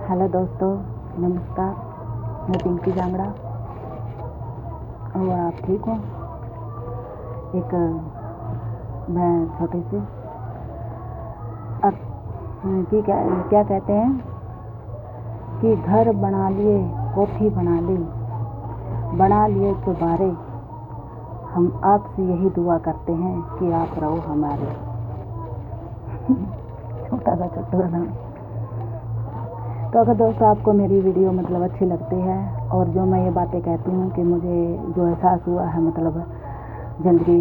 Hello दोस्तों, नमस्कार। मैं पिंकी जांगड़ा और आप ठीक हो। एक मैं छोटी सी अब कि क्या कहते हैं कि घर बना लिए, कोठी बना लिए चुबारे। हम आपसे यही दुआ करते हैं कि आप रहो हमारे। छोटा सा चुटकुला था। तो अगर दोस्तों आपको मेरी वीडियो अच्छी लगती है और जो मैं ये बातें कहती हूँ कि मुझे जो एहसास हुआ है ज़िंदगी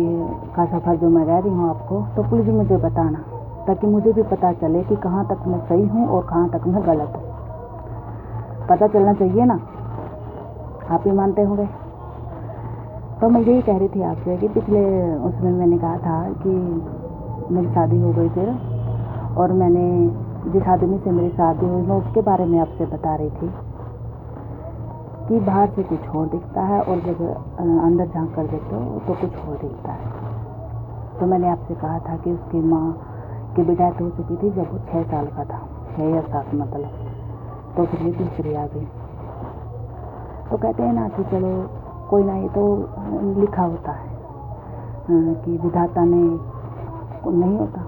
का सफ़र जो मैं कह रही हूँ आपको, तो प्लीज़ मुझे बताना, ताकि मुझे भी पता चले कि कहाँ तक मैं सही हूँ और कहाँ तक मैं गलत हूँ। पता चलना चाहिए ना, आप ही मानते होंगे। तो मैं यही कह रही थी आपसे कि पिछले उसमें मैंने कहा था कि मेरी शादी हो गई फिर, और मैंने जिस आदमी से मेरी शादी हुई मैं उसके बारे में आपसे बता रही थी कि बाहर से कुछ और दिखता है और जब अंदर झांक कर देखते हो तो कुछ और दिखता है। तो मैंने आपसे कहा था कि उसकी माँ की भी डेथ हो चुकी थी जब वो 6 साल का था, 6 या 7 तो फिर ये दूसरी आ गई। तो कहते हैं ना कि चलो कोई ना, ये तो लिखा होता है कि विधाता ने नहीं होता।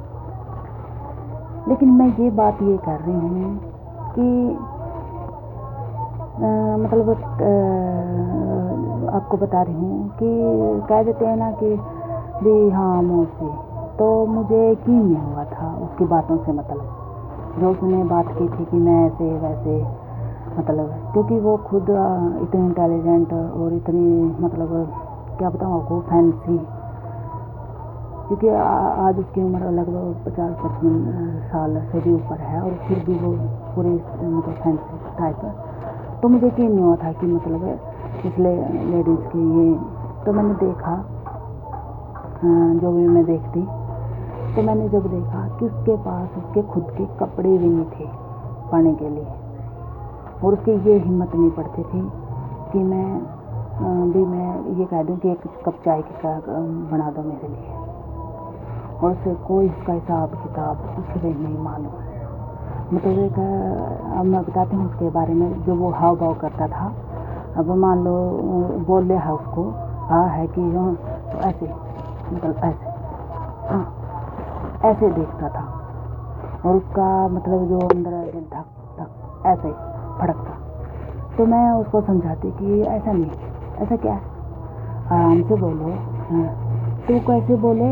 लेकिन मैं ये बात ये कर रही हूँ कि आपको बता रही हूँ कि कह देते हैं ना कि भी हाँ मौसी, तो मुझे यकीन नहीं हुआ था उसकी बातों से, जो उसने बात की थी कि मैं ऐसे वैसे, क्योंकि वो खुद इतनी इंटेलिजेंट और इतनी क्या बताऊँ आपको, फैंसी, क्योंकि आज उसकी उम्र लगभग 50-55 साल से भी ऊपर है और फिर भी वो पूरी फैंसी टाइप है। तो मुझे यकीन नहीं हुआ था कि इसलिए लेडीज़ की ये। तो मैंने देखा, जो भी मैं देखती, तो मैंने जब देखा कि उसके पास उसके खुद के कपड़े भी नहीं थे पहनने के लिए, और उसकी ये हिम्मत नहीं पड़ती थी कि मैं ये कह दूँ कि एक कप चाय की बना दो मेरे लिए, और उसे कोई उसका हिसाब किताब कुछ भी नहीं मालूम। एक अब मैं बताती हूँ उसके बारे में, जो वो हाव भाव करता था। अब मान लो बोल रहा है, उसको कहा है कि तो ऐसे ऐसे ऐसे देखता था, और उसका जो अंदर दिल धक धक ऐसे फड़कता। तो मैं उसको समझाती कि ऐसा नहीं, ऐसा क्या है, आराम से बोलो। तू कैसे बोले,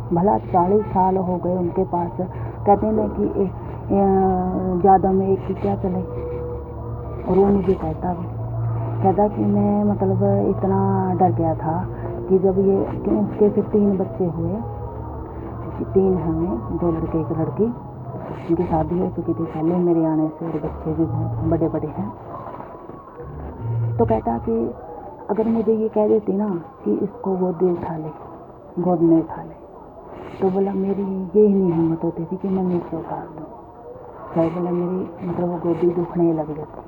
भला 40 साल हो गए उनके पास। कहते हैं कि ज़्यादा में एक की क्या चले। और वो मुझे कहता कि मैं इतना डर गया था कि जब कि उसके फिर 3 बच्चे हुए, 3 हैं, 2 लड़के 1 लड़की। उनकी शादी हो चुकी थी पहले मेरे आने से, और बच्चे भी बहुत बड़े बड़े हैं। तो कहता कि अगर मुझे ये कह देती ना कि इसको गोद में उठा ले, तो बोला मेरी ये ही नहीं हिम्मत होती थी कि मैं नीचे उतार दूँ। चाहे बोला मेरी वो गोदी दुखने लग जाती,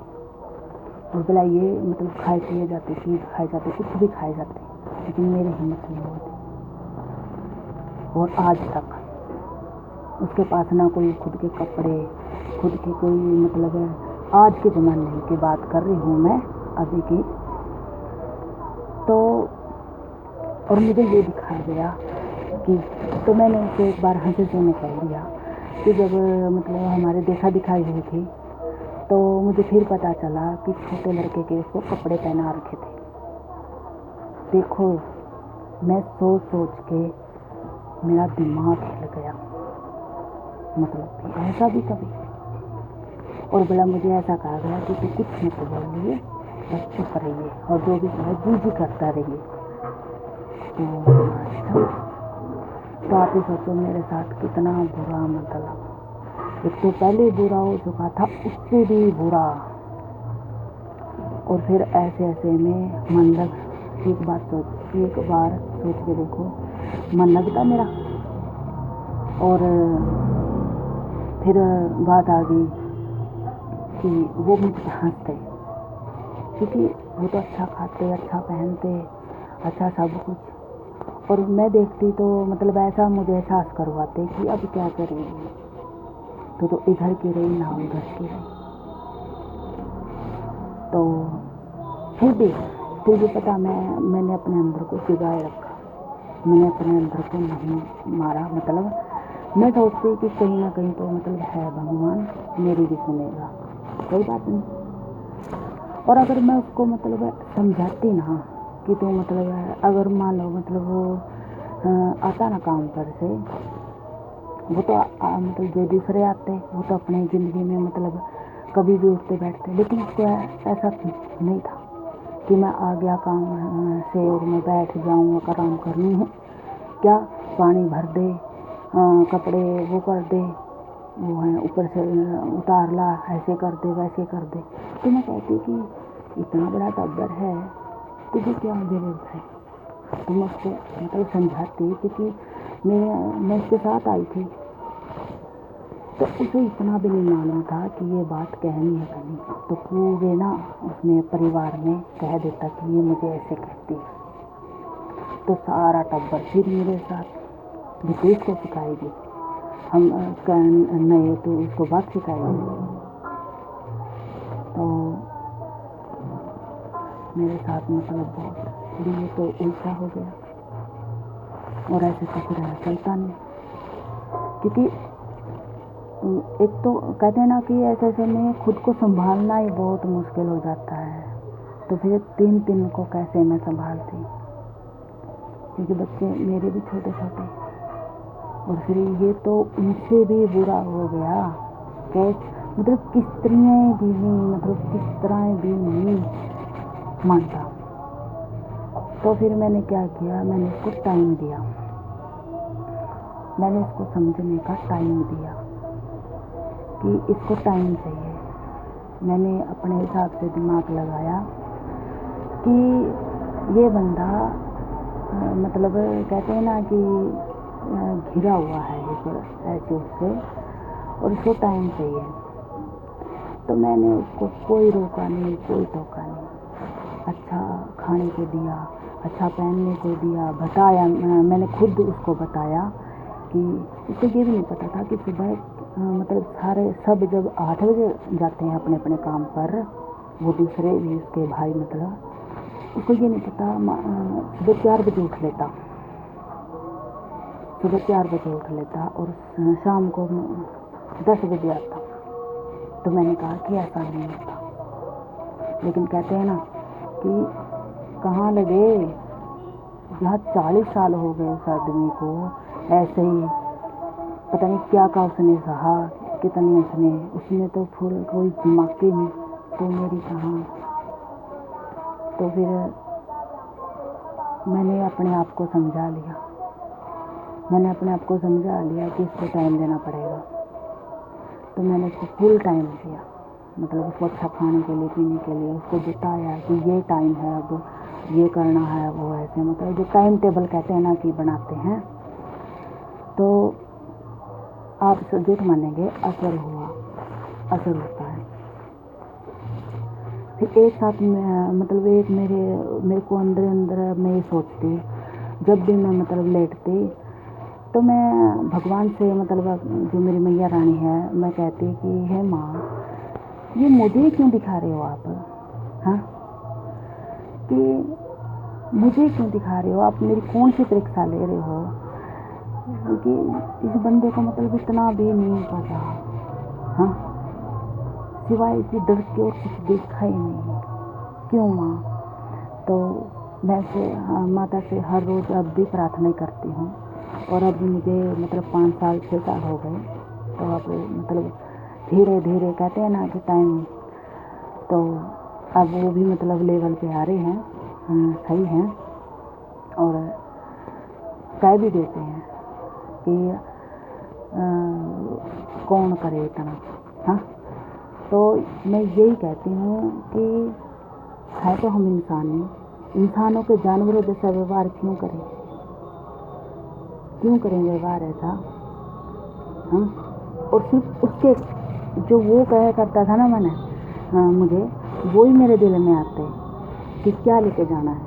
और बोला ये खाए पिए जाते, चीज़ खाए जाते, कुछ भी खाए जाते, लेकिन मेरी हिम्मत नहीं होती। और आज तक उसके पास ना कोई खुद के कपड़े, खुद की कोई आज के ज़माने की बात कर रही हूँ मैं, अभी की। तो और मुझे ये दिखाया गया कि, तो मैंने उसे एक बार हंसी से कह दिया कि जब हमारे देखा दिखाई हुई थी, तो मुझे फिर पता चला कि छोटे लड़के के उसको कपड़े पहना रखे थे। देखो, मैं सोच के मेरा दिमाग हिल गया, ऐसा भी कभी। और बोला मुझे ऐसा कहा गया कि तू कुछ मत बोलिए, बस चुप रहिए, और जो भी जी करता रहिए। तो आप ही सोचो मेरे साथ कितना बुरा, एक तो पहले बुरा हो चुका था, उससे भी बुरा। और फिर ऐसे में एक बार सोच के देखो, मन लगता मेरा। और फिर बात आ गई कि वो मुझे हंसते, क्योंकि वो तो अच्छा खाते, अच्छा पहनते, अच्छा सब कुछ। और मैं देखती तो ऐसा मुझे एहसास करवाते कि अब क्या करेगी, तो इधर की रही ना उधर की रही। तो फिर भी पता मैंने अपने अंदर को जगाए रखा, मैंने अपने अंदर को नहीं मारा। मतलब मैं सोचती कि कहीं ना कहीं तो मतलब है भगवान मेरी भी सुनेगा, कोई बात नहीं। और अगर मैं उसको मतलब समझाती ना कि तो मतलब अगर मान लो मतलब वो आता ना काम पर से, वो तो मतलब जो दूसरे आते वो तो अपने ज़िंदगी में मतलब कभी भी उठते बैठते, लेकिन उसको ऐसा नहीं था कि मैं आ गया काम से और मैं बैठ जाऊँ आराम कर लूँ। क्या पानी भर दे, कपड़े वो कर दे, वो है ऊपर से उतार ला, ऐसे कर दे वैसे कर दे। तो मैं कहती कि इतना बड़ा टब्बर है, तुझे क्या ज़रूरत है। तो मैं उसको मतलब समझाती, क्योंकि मैं उसके साथ आई थी, तो उसे इतना भी नहीं मालूम था कि ये बात कहनी है कि नहीं। तो पूरे ना उसमें परिवार में कह देता कि ये मुझे ऐसे कहती है। तो सारा टब्बर फिर मेरे साथ भी तू इसको सिखाएगी, हम नहीं तो उसको बात सिखाएगी। तो मेरे साथ मतलब बहुत ये तो उल्टा हो गया, और ऐसे तो फिर चलता नहीं। क्योंकि एक तो कहते हैं ना कि ऐसे में खुद को संभालना ही बहुत मुश्किल हो जाता है। तो फिर तीन को कैसे मैं संभालती, क्योंकि बच्चे मेरे भी छोटे छोटे, और फिर ये तो उनसे भी बुरा हो गया। मतलब किस तरह भी नहीं, मतलब किस तरह भी नहीं मानता। तो फिर मैंने क्या किया, मैंने इसको टाइम दिया, मैंने इसको समझने का टाइम दिया कि इसको टाइम चाहिए। मैंने अपने हिसाब से दिमाग लगाया कि ये बंदा मतलब कहते हैं ना कि घिरा हुआ है ऐसे उससे, और इसको टाइम चाहिए। तो मैंने उसको कोई रोका नहीं, कोई टोका नहीं, अच्छा खाने को दिया, अच्छा पहनने को दिया, बताया। मैंने खुद उसको बताया कि उसको ये भी नहीं पता था कि सुबह मतलब सारे सब जब 8 बजे जाते हैं अपने अपने काम पर, वो दूसरे भी उसके भाई, मतलब उसको ये नहीं पता सुबह 4 बजे उठ लेता, सुबह 4 बजे उठ लेता और शाम को 10 बजे आता। तो मैंने कहा कि ऐसा नहीं होता, लेकिन कहते हैं ना कि कहाँ लगे, यहाँ 40 साल हो गए उस आदमी को ऐसे ही, पता नहीं क्या का उसने सहा, कितनी उसने तो फुल कोई दिमाग की नहीं, तो मेरी कहाँ। तो फिर मैंने अपने आप को समझा लिया, मैंने अपने आप को समझा लिया कि इसको टाइम देना पड़ेगा। तो मैंने उसको फुल टाइम दिया, मतलब उसको अच्छा खाने के लिए, पीने के लिए उसको बताया कि ये टाइम है, अब ये करना है, वो ऐसे मतलब जो टाइम टेबल कहते हैं ना कि बनाते हैं। तो आप झूठ मानेंगे, असर होता है। फिर एक साथ में मतलब एक मेरे को अंदर मैं ये सोचती, जब भी मैं मतलब लेटती तो मैं भगवान से मतलब जो मेरी मैया रानी है, मैं कहती कि हे माँ, ये मुझे क्यों दिखा रहे हो आप, हाँ, कि मुझे क्यों दिखा रहे हो आप, मेरी कौन सी परीक्षा ले रहे हो, क्योंकि इस बंदे को मतलब इतना भी नहीं पता, हाँ, सिवाय इसी डर के और कुछ देखा ही नहीं, क्यों माँ। तो मैं से माता से हर रोज़ अब भी प्रार्थना करती हूँ, और अब मुझे मतलब 5 साल 6 साल हो गए। तो अब मतलब धीरे धीरे कहते हैं ना कि टाइम, तो अब वो भी मतलब लेवल पे आ रहे हैं, सही हैं, और कह भी देते हैं कि कौन करे इतना, हाँ। तो मैं यही कहती हूँ कि है तो हम इंसानों के जानवरों जैसा व्यवहार क्यों करें व्यवहार ऐसा, हाँ। और सिर्फ उसके जो वो कहा करता था ना मैंने, हाँ, मुझे वो ही मेरे दिल में आते कि क्या लेके जाना है।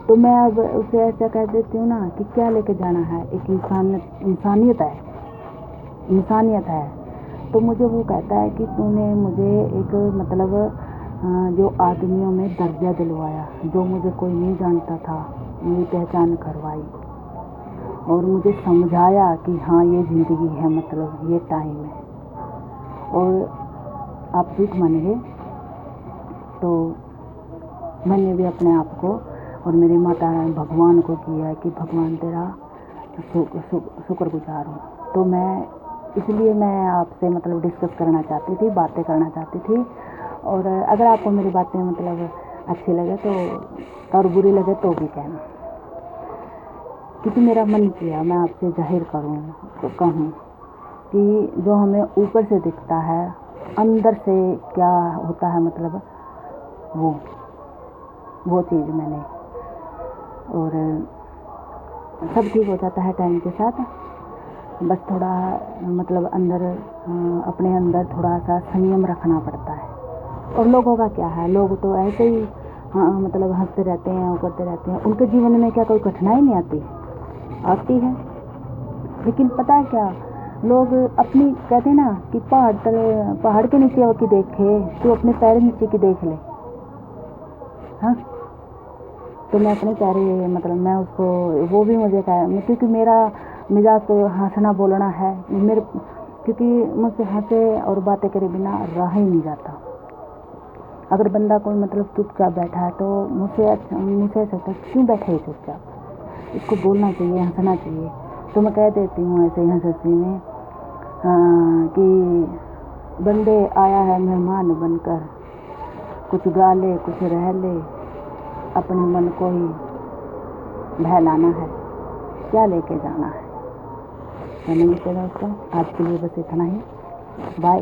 तो मैं अब उसे ऐसा कह देती हूँ ना कि क्या लेके जाना है, एक इंसानियत है। तो मुझे वो कहता है कि तूने मुझे एक मतलब जो आदमियों में दर्जा दिलवाया, जो मुझे कोई नहीं जानता था, मेरी पहचान करवाई और मुझे समझाया कि हाँ ये ज़िंदगी है, मतलब ये टाइम है। और आप झूठ मानेंगे तो मैंने भी अपने आप को और मेरी माता रानी भगवान को किया कि भगवान तेरा शुक्रगुजार हूँ। तो मैं इसलिए मैं आपसे मतलब डिस्कस करना चाहती थी, बातें करना चाहती थी। और अगर आपको मेरी बातें मतलब अच्छी लगे तो और बुरी लगे तो भी कहना, क्योंकि मेरा मन किया मैं आपसे जाहिर करूँ तो कहूँ कि जो हमें ऊपर से दिखता है, अंदर से क्या होता है, मतलब वो चीज़ मैंने, और सब ठीक हो जाता है टाइम के साथ। बस थोड़ा मतलब अंदर अपने अंदर थोड़ा सा संयम रखना पड़ता है। और लोगों का क्या है, लोग तो ऐसे ही मतलब हंसते रहते हैं, वो करते रहते हैं। उनके जीवन में क्या कोई कठिनाई नहीं आती है। लेकिन पता है क्या, लोग अपनी कहते हैं ना कि पहाड़ के नीचे की देखे तो अपने पैर नीचे की देख ले। हाँ, तो मैं अपने पैर मतलब मैं उसको, वो भी मुझे कहा, क्योंकि मेरा मिजाज तो हंसना बोलना है मेरे, क्योंकि मुझसे हंसे और बातें करे बिना रह ही नहीं जाता। अगर बंदा कोई मतलब चुपचाप बैठा है तो मुझसे ऐसा लगता है क्यों बैठे है चुपचाप, इसको बोलना चाहिए, हंसना चाहिए। तो मैं कह देती हूँ ऐसे ही हंसी में कि बंदे आया है मेहमान बनकर, कुछ गा ले कुछ रह ले, अपने मन को ही बहलाना है, क्या लेके जाना है। तो नमस्ते दोस्तों, आज के लिए बस इतना ही, बाय।